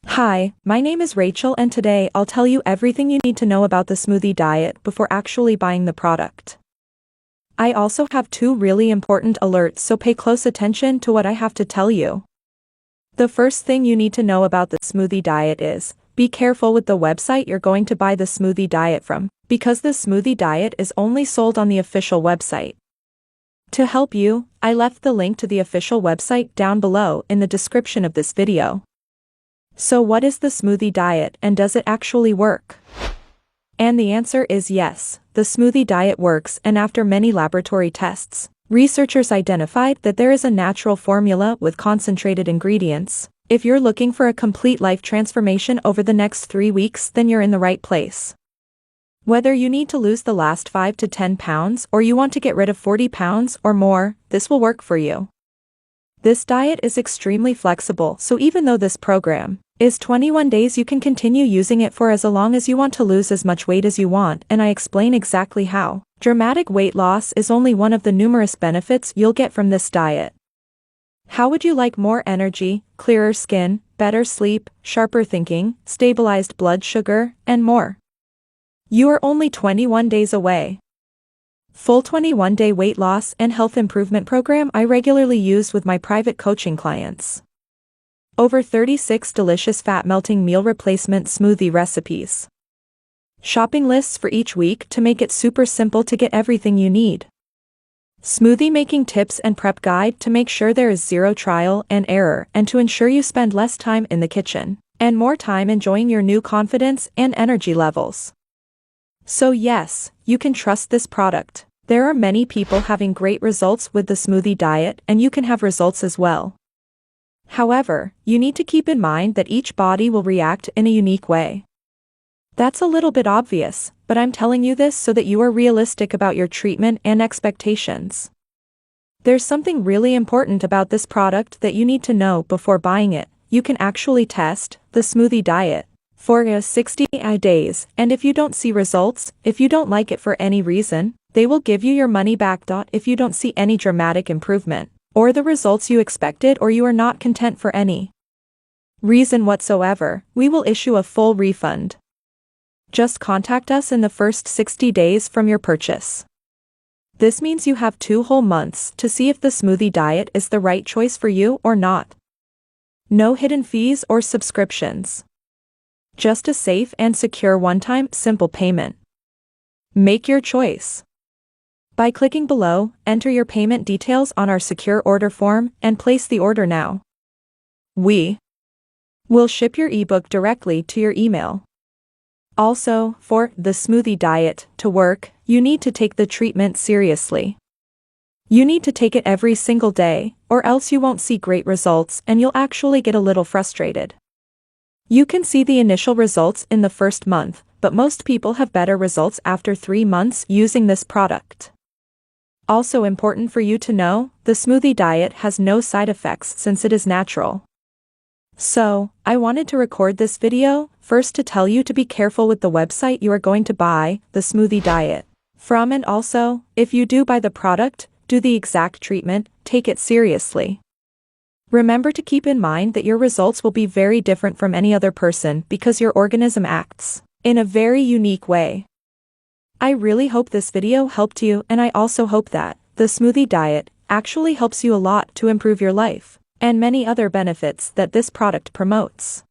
Hi, my name is Rachel and today I'll tell you everything you need to know about the smoothie diet before actually buying the product. I also have two really important alerts, so pay close attention to what I have to tell you. The first thing you need to know about the smoothie diet is, be careful with the website you're going to buy the smoothie diet from, because the smoothie diet is only sold on the official website. To help you, I left the link to the official website down below in the description of this video. So what is the smoothie diet and does it actually work? And the answer is yes, the smoothie diet works, and after many laboratory tests, researchers identified that there is a natural formula with concentrated ingredients. If you're looking for a complete life transformation over the next 3 weeks, then you're in the right place. Whether you need to lose the last 5 to 10 pounds or you want to get rid of 40 pounds or more, this will work for you. This diet is extremely flexible, so even though this program is 21 days, you can continue using it for as long as you want to lose as much weight as you want, and I explain exactly how. Dramatic weight loss is only one of the numerous benefits you'll get from this diet. How would you like more energy, clearer skin, better sleep, sharper thinking, stabilized blood sugar, and more? You are only 21 days away. Full 21-day weight loss and health improvement program I regularly use with my private coaching clients. Over 36 delicious fat-melting meal replacement smoothie recipes. Shopping lists for each week to make it super simple to get everything you need. Smoothie making tips and prep guide to make sure there is zero trial and error and to ensure you spend less time in the kitchen and more time enjoying your new confidence and energy levels. So yes, you can trust this product. There are many people having great results with the smoothie diet, and you can have results as well. However, you need to keep in mind that each body will react in a unique way. That's a little bit obvious, but I'm telling you this so that you are realistic about your treatment and expectations. There's something really important about this product that you need to know before buying it. You can actually test the smoothie diet for 60 days, and if you don't see results, if you don't like it for any reason, they will give you your money back. If you don't see any dramatic improvement, or the results you expected, or you are not content for any reason whatsoever, we will issue a full refund. Just contact us in the first 60 days from your purchase. This means you have 2 whole months to see if the smoothie diet is the right choice for you or not. No hidden fees or subscriptions. Just a safe and secure one-time, simple payment. Make your choice. By clicking below, enter your payment details on our secure order form and place the order now. We will ship your ebook directly to your email. Also, for the smoothie diet to work, you need to take the treatment seriously. You need to take it every single day, or else you won't see great results and you'll actually get a little frustrated. You can see the initial results in the first month, but most people have better results after 3 months using this product. Also important for you to know, the smoothie diet has no side effects since it is natural. So, I wanted to record this video, first to tell you to be careful with the website you are going to buy the smoothie diet from, and also, if you do buy the product, do the exact treatment, take it seriously. Remember to keep in mind that your results will be very different from any other person because your organism acts in a very unique way. I really hope this video helped you, and I also hope that the smoothie diet actually helps you a lot to improve your life and many other benefits that this product promotes.